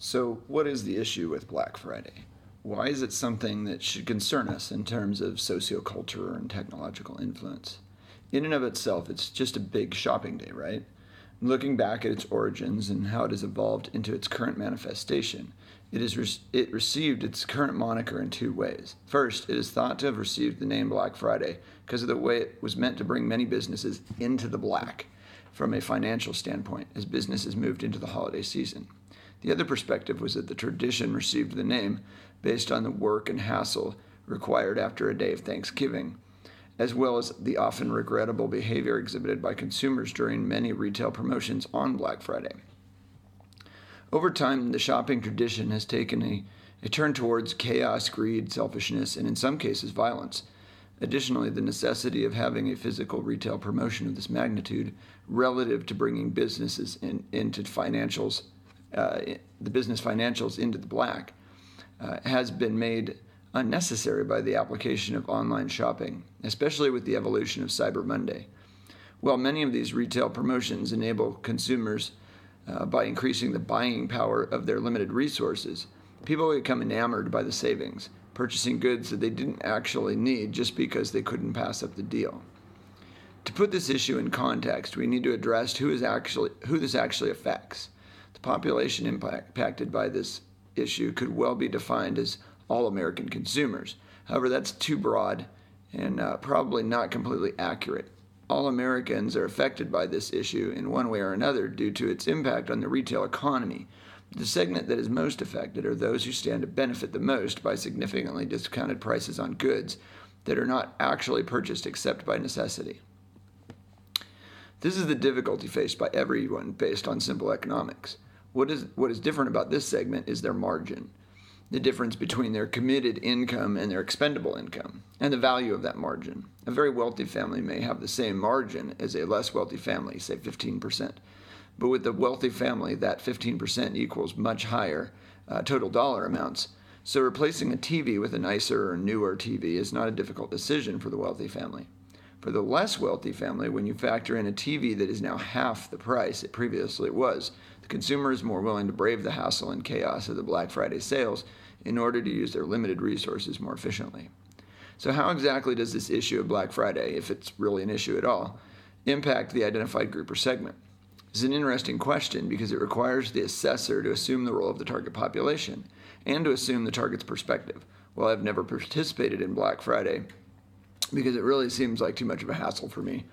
So, what is the issue with Black Friday? Why is it something that should concern us in terms of socioculture and technological influence? In and of itself, it's just a big shopping day, right? Looking back at its origins and how it has evolved into its current manifestation, it received its current moniker in two ways. First, it is thought to have received the name Black Friday because of the way it was meant to bring many businesses into the black from a financial standpoint as businesses moved into the holiday season. The other perspective was that the tradition received the name based on the work and hassle required after a day of Thanksgiving, as well as the often regrettable behavior exhibited by consumers during many retail promotions on Black Friday. Over time, the shopping tradition has taken a turn towards chaos, greed, selfishness, and in some cases, violence. Additionally, the necessity of having a physical retail promotion of this magnitude relative to bringing businesses into financials the business financials into the black has been made unnecessary by the application of online shopping, especially with the evolution of Cyber Monday. While many of these retail promotions enable consumers by increasing the buying power of their limited resources, people become enamored by the savings, purchasing goods that they didn't actually need just because they couldn't pass up the deal. To put this issue in context, we need to address who this actually affects. The population impacted by this issue could well be defined as all American consumers. However, that's too broad and probably not completely accurate. All Americans are affected by this issue in one way or another due to its impact on the retail economy. The segment that is most affected are those who stand to benefit the most by significantly discounted prices on goods that are not actually purchased except by necessity. This is the difficulty faced by everyone based on simple economics. What is different about this segment is their margin, the difference between their committed income and their expendable income, and the value of that margin. A very wealthy family may have the same margin as a less wealthy family, say 15%. But with the wealthy family, that 15% equals much higher total dollar amounts. So replacing a TV with a nicer or newer TV is not a difficult decision for the wealthy family. For the less wealthy family, when you factor in a TV that is now half the price it previously was, the consumer is more willing to brave the hassle and chaos of the Black Friday sales in order to use their limited resources more efficiently. So how exactly does this issue of Black Friday, if it's really an issue at all, impact the identified group or segment? This is an interesting question because it requires the assessor to assume the role of the target population and to assume the target's perspective. Well, I've never participated in Black Friday because it really seems like too much of a hassle for me.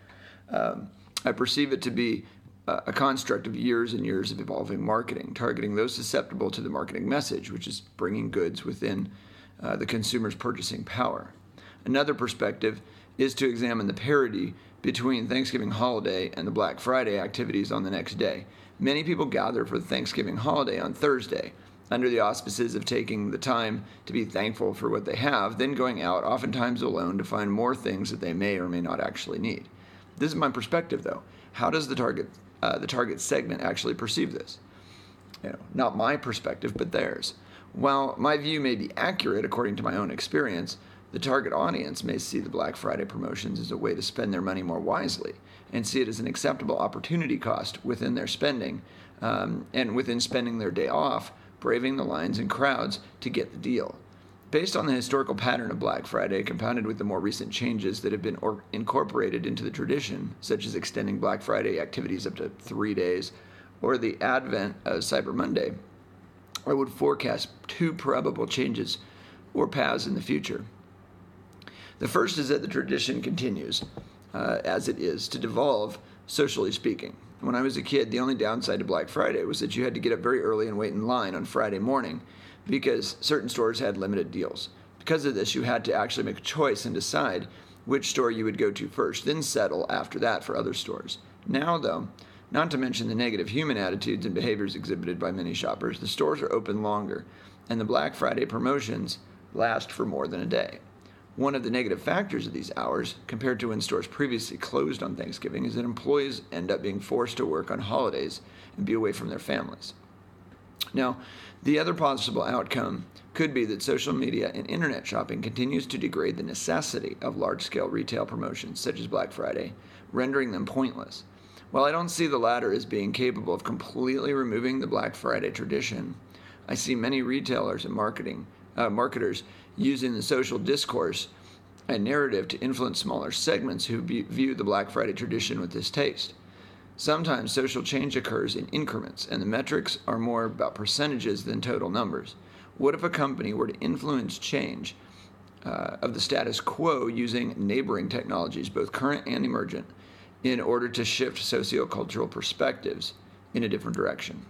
I perceive it to be a construct of years and years of evolving marketing, targeting those susceptible to the marketing message, which is bringing goods within the consumer's purchasing power. Another perspective is to examine the parity between Thanksgiving holiday and the Black Friday activities on the next day. Many people gather for the Thanksgiving holiday on Thursday, under the auspices of taking the time to be thankful for what they have, then going out, oftentimes alone, to find more things that they may or may not actually need. This is my perspective, though. How does the target segment actually perceive this? Not my perspective, but theirs. While my view may be accurate according to my own experience, the target audience may see the Black Friday promotions as a way to spend their money more wisely and see it as an acceptable opportunity cost within their spending and within spending their day off, braving the lines and crowds to get the deal. Based on the historical pattern of Black Friday, compounded with the more recent changes that have been incorporated into the tradition, such as extending Black Friday activities up to 3 days, or the advent of Cyber Monday, I would forecast two probable changes or paths in the future. The first is that the tradition continues, as it is, to devolve, socially speaking. When I was a kid, the only downside to Black Friday was that you had to get up very early and wait in line on Friday morning because certain stores had limited deals. Because of this, you had to actually make a choice and decide which store you would go to first, then settle after that for other stores. Now, though, not to mention the negative human attitudes and behaviors exhibited by many shoppers, the stores are open longer, and the Black Friday promotions last for more than a day. One of the negative factors of these hours, compared to when stores previously closed on Thanksgiving, is that employees end up being forced to work on holidays and be away from their families. Now, the other possible outcome could be that social media and internet shopping continues to degrade the necessity of large-scale retail promotions, such as Black Friday, rendering them pointless. While I don't see the latter as being capable of completely removing the Black Friday tradition, I see many retailers and marketers using the social discourse and narrative to influence smaller segments who view the Black Friday tradition with distaste. Sometimes social change occurs in increments, and the metrics are more about percentages than total numbers. What if a company were to influence change of the status quo using neighboring technologies, both current and emergent, in order to shift sociocultural perspectives in a different direction?